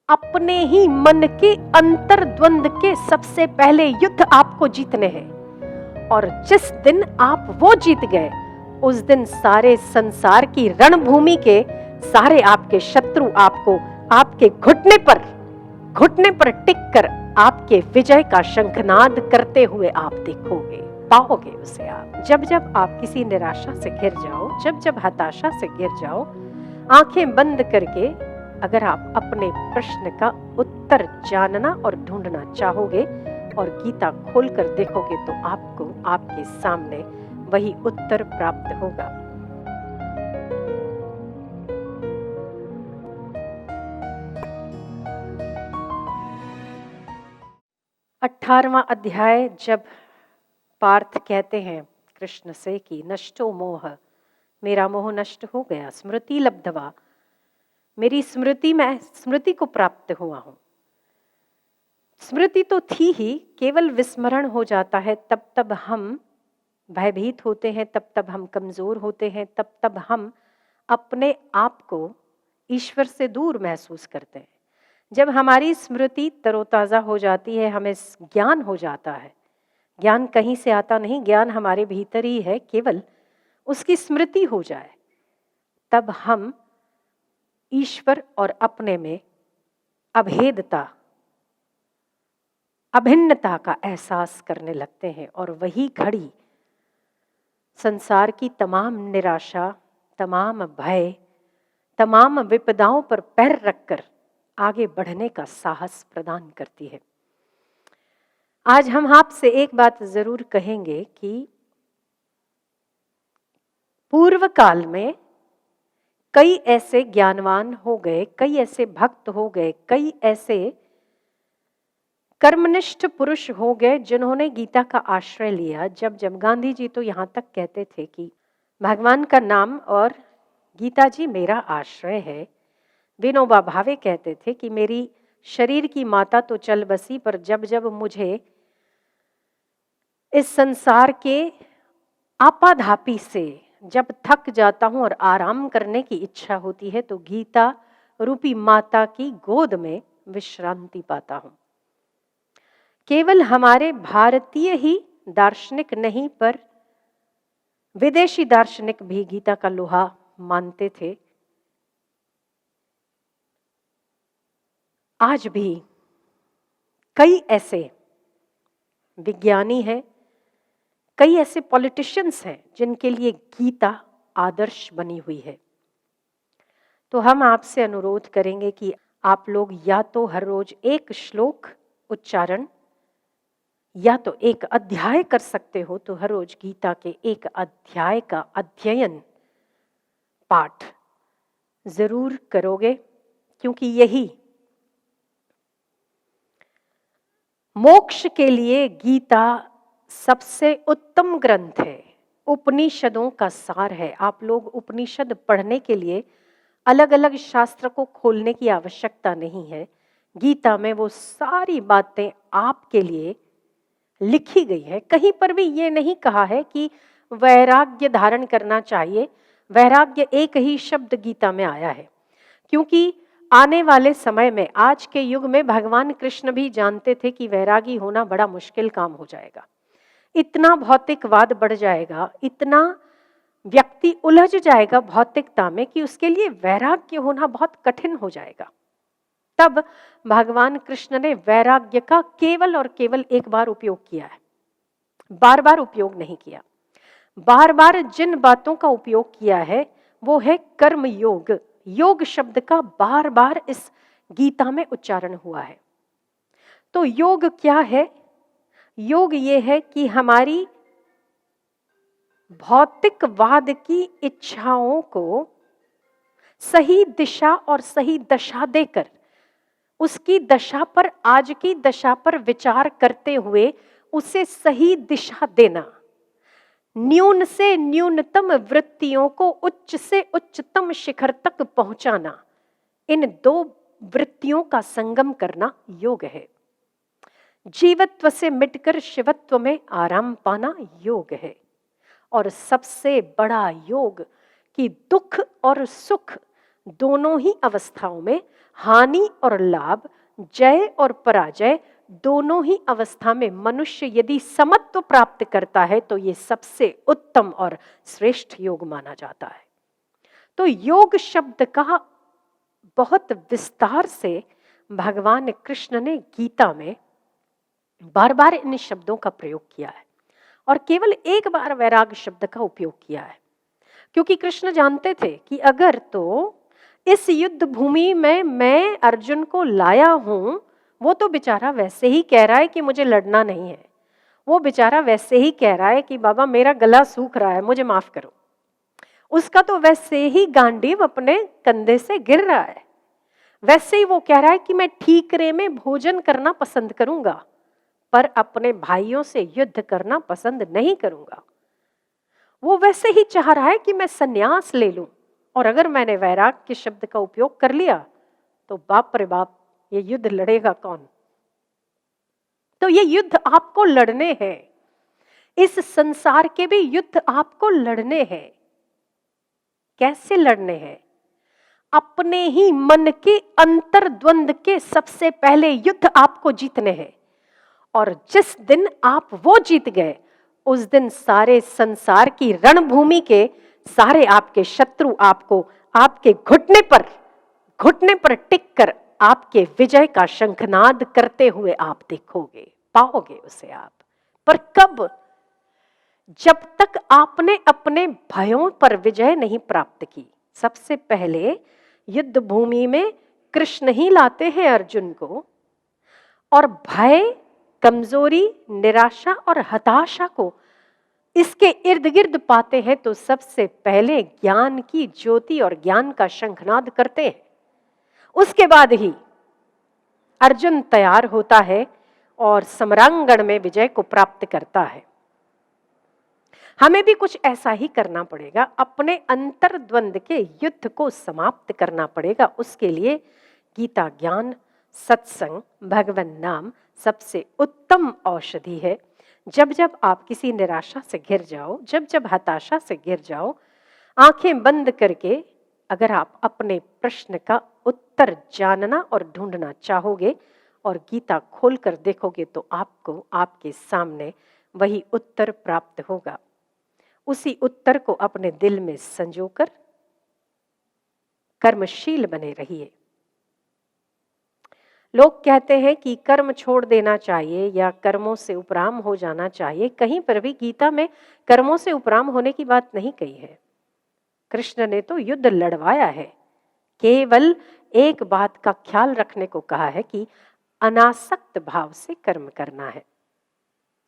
अपने ही मन के अंतर्द्वंद के सबसे पहले युद्ध आपको जीतने हैं। और जिस दिन आप वो जीत गए, उस दिन सारे संसार की रणभूमि के सारे आपके शत्रु आपको आपके घुटने पर टिककर आपके विजय का शंखनाद करते हुए आप देखोगे, पाओगे उसे आप। जब जब आप किसी निराशा से घिर जाओ, जब जब हताशा से घिर जाओ, आंखें बंद करके अगर आप अपने प्रश्न का उत्तर जानना और ढूंढना चाहोगे और गीता खोलकर देखोगे, तो आपको आपके सामने वही उत्तर प्राप्त होगा। अठारहवां अध्याय, जब पार्थ कहते हैं कृष्ण से कि नष्टो मोह, मेरा मोह नष्ट हो गया, स्मृति लब्धवा, मेरी स्मृति, मैं स्मृति को प्राप्त हुआ हूं। स्मृति तो थी ही, केवल विस्मरण हो जाता है, तब तब हम भयभीत होते हैं, तब तब हम कमजोर होते हैं, तब तब हम अपने आप को ईश्वर से दूर महसूस करते हैं। जब हमारी स्मृति तरोताजा हो जाती है, हमें ज्ञान हो जाता है, ज्ञान कहीं से आता नहीं, ज्ञान हमारे भीतर ही है, केवल उसकी स्मृति हो जाए, तब हम ईश्वर और अपने में अभेदता, अभिन्नता का एहसास करने लगते हैं। और वही घड़ी संसार की तमाम निराशा, तमाम भय, तमाम विपदाओं पर पैर रखकर आगे बढ़ने का साहस प्रदान करती है। आज हम आपसे एक बात जरूर कहेंगे कि पूर्व काल में कई ऐसे ज्ञानवान हो गए, कई ऐसे भक्त हो गए, कई ऐसे कर्मनिष्ठ पुरुष हो गए जिन्होंने गीता का आश्रय लिया। जब गांधी जी तो यहाँ तक कहते थे कि भगवान का नाम और गीता जी मेरा आश्रय है। विनोबा भावे कहते थे कि मेरी शरीर की माता तो चल बसी, पर जब जब मुझे इस संसार के आपाधापी से जब थक जाता हूं और आराम करने की इच्छा होती है, तो गीता रूपी माता की गोद में विश्रांति पाता हूं। केवल हमारे भारतीय ही दार्शनिक नहीं, पर विदेशी दार्शनिक भी गीता का लोहा मानते थे। आज भी कई ऐसे विज्ञानी हैं, कई ऐसे पॉलिटिशियंस हैं जिनके लिए गीता आदर्श बनी हुई है। तो हम आपसे अनुरोध करेंगे कि आप लोग या तो हर रोज एक श्लोक उच्चारण या तो एक अध्याय कर सकते हो, तो हर रोज गीता के एक अध्याय का अध्ययन पाठ जरूर करोगे, क्योंकि यही मोक्ष के लिए गीता सबसे उत्तम ग्रंथ है, उपनिषदों का सार है। आप लोग उपनिषद पढ़ने के लिए अलग अलग शास्त्र को खोलने की आवश्यकता नहीं है। गीता में वो सारी बातें आपके लिए लिखी गई है। कहीं पर भी ये नहीं कहा है कि वैराग्य धारण करना चाहिए। वैराग्य एक ही शब्द गीता में आया है, क्योंकि आने वाले समय में, आज के युग में, भगवान कृष्ण भी जानते थे कि वैरागी होना बड़ा मुश्किल काम हो जाएगा। इतना भौतिकवाद बढ़ जाएगा, इतना व्यक्ति उलझ जाएगा भौतिकता में कि उसके लिए वैराग्य होना बहुत कठिन हो जाएगा। तब भगवान कृष्ण ने वैराग्य का केवल और केवल एक बार उपयोग किया है, बार बार उपयोग नहीं किया। बार बार जिन बातों का उपयोग किया है वो है कर्म योग। योग शब्द का बार बार इस गीता में उच्चारण हुआ है। तो योग क्या है? योग ये है कि हमारी भौतिकवाद की इच्छाओं को सही दिशा और सही दशा देकर, उसकी दशा पर, आज की दशा पर विचार करते हुए उसे सही दिशा देना, न्यून से न्यूनतम वृत्तियों को उच्च से उच्चतम शिखर तक पहुंचाना, इन दो वृत्तियों का संगम करना योग है। जीवत्व से मिटकर शिवत्व में आराम पाना योग है। और सबसे बड़ा योग कि दुख और सुख दोनों ही अवस्थाओं में हानि और लाभ, जय और पराजय, दोनों ही अवस्था में मनुष्य यदि समत्व प्राप्त करता है तो ये सबसे उत्तम और श्रेष्ठ योग माना जाता है। तो योग शब्द का बहुत विस्तार से भगवान कृष्ण ने गीता में बार बार इन शब्दों का प्रयोग किया है और केवल एक बार वैराग शब्द का उपयोग किया है, क्योंकि कृष्ण जानते थे कि अगर तो इस युद्ध भूमि में मैं अर्जुन को लाया हूं, वो तो बेचारा वैसे ही कह रहा है कि मुझे लड़ना नहीं है, वो बेचारा वैसे ही कह रहा है कि बाबा मेरा गला सूख रहा है, मुझे माफ करो। उसका तो वैसे ही गांडीव अपने कंधे से गिर रहा है, वैसे ही वो कह रहा है कि मैं ठीकरे में भोजन करना पसंद करूंगा पर अपने भाइयों से युद्ध करना पसंद नहीं करूंगा। वो वैसे ही चाह रहा है कि मैं संन्यास ले लूं, और अगर मैंने वैराग के शब्द का उपयोग कर लिया तो बाप रे बाप, ये युद्ध लड़ेगा कौन। तो ये युद्ध आपको लड़ने हैं, इस संसार के भी युद्ध आपको लड़ने हैं। कैसे लड़ने हैं? अपने ही मन के अंतर्द्वंद के सबसे पहले युद्ध आपको जीतने हैं, और जिस दिन आप वो जीत गए उस दिन सारे संसार की रणभूमि के सारे आपके शत्रु आपको आपके घुटने पर टिककर आपके विजय का शंखनाद करते हुए आप देखोगे, पाओगे उसे आप। पर कब? जब तक आपने अपने भयों पर विजय नहीं प्राप्त की। सबसे पहले युद्ध भूमि में कृष्ण ही लाते हैं अर्जुन को, और भय, कमजोरी, निराशा और हताशा को इसके इर्द गिर्द पाते हैं तो सबसे पहले ज्ञान की ज्योति और ज्ञान का शंखनाद करते हैं। उसके बाद ही अर्जुन तैयार होता है और समरांगण में विजय को प्राप्त करता है। हमें भी कुछ ऐसा ही करना पड़ेगा, अपने अंतर्द्वंद के युद्ध को समाप्त करना पड़ेगा। उसके लिए गीता ज्ञान, सत्संग, भगवन नाम सबसे उत्तम औषधि है। जब जब आप किसी निराशा से घिर जाओ, जब जब हताशा से घिर जाओ, आंखें बंद करके अगर आप अपने प्रश्न का उत्तर जानना और ढूंढना चाहोगे और गीता खोलकर देखोगे तो आपको आपके सामने वही उत्तर प्राप्त होगा। उसी उत्तर को अपने दिल में संजोकर कर्मशील बने रहिए। लोग कहते हैं कि कर्म छोड़ देना चाहिए या कर्मों से उपराम हो जाना चाहिए। कहीं पर भी गीता में कर्मों से उपराम होने की बात नहीं कही है। कृष्ण ने तो युद्ध लड़वाया है, केवल एक बात का ख्याल रखने को कहा है कि अनासक्त भाव से कर्म करना है,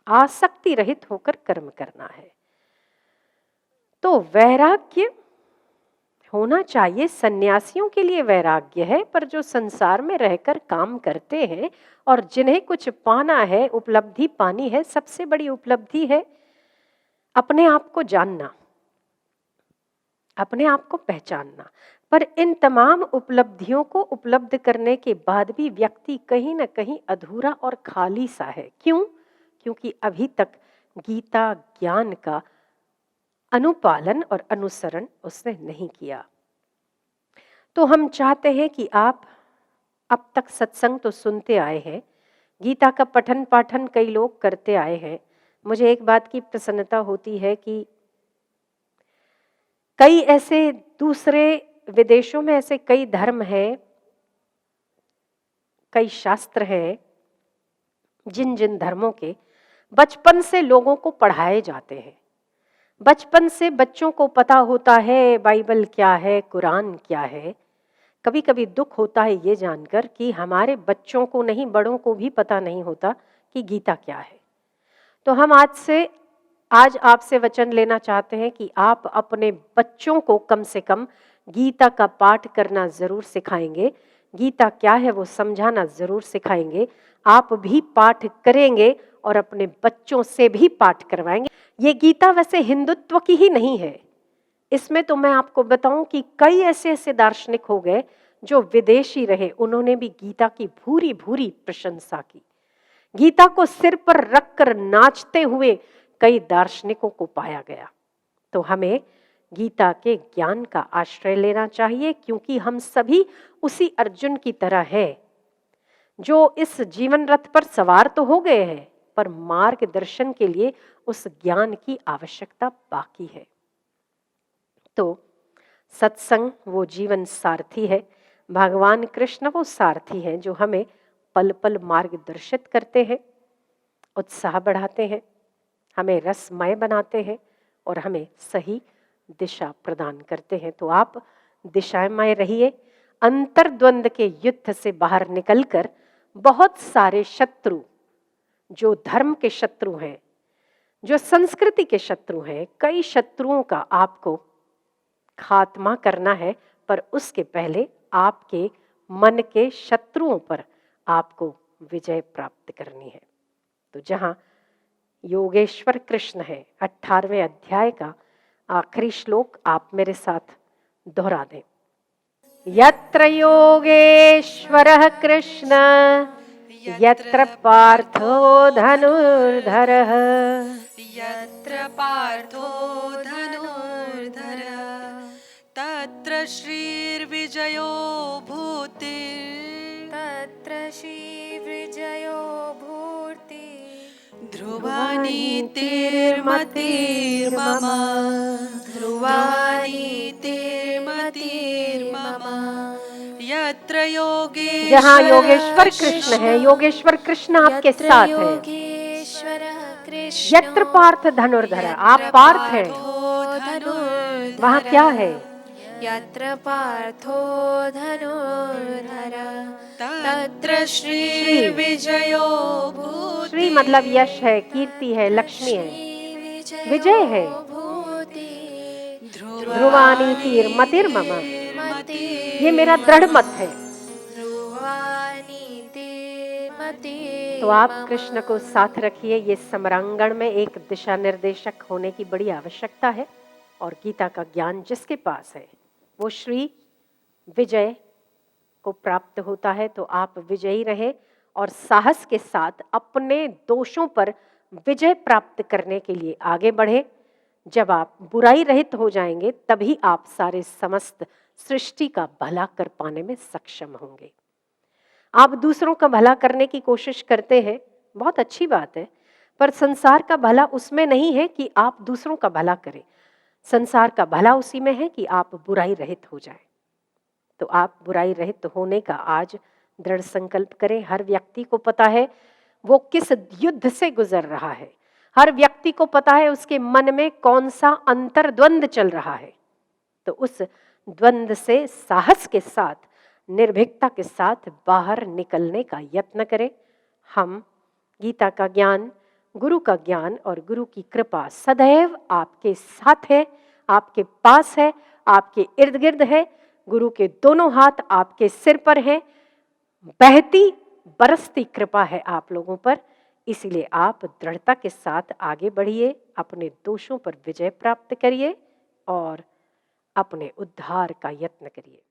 आसक्ति रहित होकर कर्म करना है। तो वैराग्य होना चाहिए, सन्यासियों के लिए वैराग्य है, पर जो संसार में रहकर काम करते हैं और जिन्हें कुछ पाना है, उपलब्धि पानी है, सबसे बड़ी उपलब्धि है अपने आप को जानना, अपने आप को पहचानना। पर इन तमाम उपलब्धियों को उपलब्ध करने के बाद भी व्यक्ति कहीं ना कहीं अधूरा और खाली सा है। क्यों? क्योंकि अभी तक गीता ज्ञान का अनुपालन और अनुसरण उसने नहीं किया। तो हम चाहते हैं कि आप अब तक सत्संग तो सुनते आए हैं, गीता का पठन पाठन कई लोग करते आए हैं। मुझे एक बात की प्रसन्नता होती है कि कई ऐसे दूसरे विदेशों में ऐसे कई धर्म हैं, कई शास्त्र हैं, जिन जिन धर्मों के बचपन से लोगों को पढ़ाए जाते हैं। बचपन से बच्चों को पता होता है बाइबल क्या है, कुरान क्या है। कभी कभी दुख होता है ये जानकर कि हमारे बच्चों को नहीं, बड़ों को भी पता नहीं होता कि गीता क्या है। तो हम आज आपसे वचन लेना चाहते हैं कि आप अपने बच्चों को कम से कम गीता का पाठ करना जरूर सिखाएंगे, गीता क्या है वो समझाना जरूर सिखाएंगे। आप भी पाठ करेंगे और अपने बच्चों से भी पाठ करवाएंगे। ये गीता वैसे हिंदुत्व की ही नहीं है, इसमें तो मैं आपको बताऊं कि कई ऐसे ऐसे दार्शनिक हो गए जो विदेशी रहे, उन्होंने भी गीता की भूरी भूरी प्रशंसा की। गीता को सिर पर रखकर नाचते हुए कई दार्शनिकों को पाया गया। तो हमें गीता के ज्ञान का आश्रय लेना चाहिए, क्योंकि हम सभी उसी अर्जुन की तरह हैं जो इस जीवन रथ पर सवार तो हो गए हैं, पर मार्गदर्शन के लिए उस ज्ञान की आवश्यकता बाकी है। तो सत्संग वो जीवन सारथी है, भगवान कृष्ण वो सारथी हैं जो हमें पल पल मार्गदर्शित करते हैं, उत्साह बढ़ाते हैं, हमें रसमय बनाते हैं और हमें सही दिशा प्रदान करते हैं। तो आप दिशामय रहिए, अंतर्द्वंद के युद्ध से बाहर निकलकर बहुत सारे शत्रु, जो धर्म के शत्रु हैं, जो संस्कृति के शत्रु हैं, कई शत्रुओं का आपको खात्मा करना है, पर उसके पहले आपके मन के शत्रुओं पर आपको विजय प्राप्त करनी है। तो जहां योगेश्वर कृष्ण है, 18वें अध्याय का आखिरी श्लोक आप मेरे साथ दोहरा दें। यत्र योगेश्वरः कृष्ण यत्र पार्थो धनुर्धरः, यत्र पार्थो धनुर्धरः तत्र श्रीर्विजयो भूतिः, तत्र श्रीविजयो भूतिः। ध्रुवानीतिर्मतिर्मम, ध्रुवानीतिर्मतिर्मम यत्र योगेश्वरः, जहाँ योगेश्वर कृष्ण है, योगेश्वर कृष्ण आपके साथ है। योगेश्वरः कृष्ण यत्र पार्थ धनुर्धर, आप पार्थ हैं, धनुर्धरः। वहाँ क्या है? यत्र पार्थो धनुर्धरः तत्र श्रीर्विजयो भूतिः। श्री मतलब यश है, कीर्ति है, लक्ष्मी है, विजय है। ध्रुवानीतिर्मतिर्मम, ये मेरा दृढ़ मत है। तो आप कृष्ण को साथ रखिए। ये समरांगण में एक दिशा निर्देशक होने की बड़ी आवश्यकता है, और गीता का ज्ञान जिसके पास है वो श्री विजय को प्राप्त होता है। तो आप विजयी रहे और साहस के साथ अपने दोषों पर विजय प्राप्त करने के लिए आगे बढ़े। जब आप बुराई रहित हो जाएंगे तभी आप सारे समस्त सृष्टि का भला कर पाने में सक्षम होंगे। आप दूसरों का भला करने की कोशिश करते हैं, बहुत अच्छी बात है, पर संसार का भला उसमें नहीं है कि आप दूसरों का भला करें। संसार का भला उसी में है कि आप बुराई रहित हो जाएं। तो आप बुराई रहित होने का आज दृढ़ संकल्प करें। हर व्यक्ति को पता है वो किस युद्ध से गुजर रहा है, हर व्यक्ति को पता है उसके मन में कौन सा अंतर्द्वंद चल रहा है। तो उस द्वंद से साहस के साथ, निर्भीकता के साथ बाहर निकलने का यत्न करें। हम गीता का ज्ञान, गुरु का ज्ञान और गुरु की कृपा सदैव आपके साथ है, आपके पास है, आपके इर्द गिर्द है। गुरु के दोनों हाथ आपके सिर पर हैं, बहती बरसती कृपा है आप लोगों पर। इसलिए आप दृढ़ता के साथ आगे बढ़िए, अपने दोषों पर विजय प्राप्त करिए और अपने उद्धार का यत्न करिए।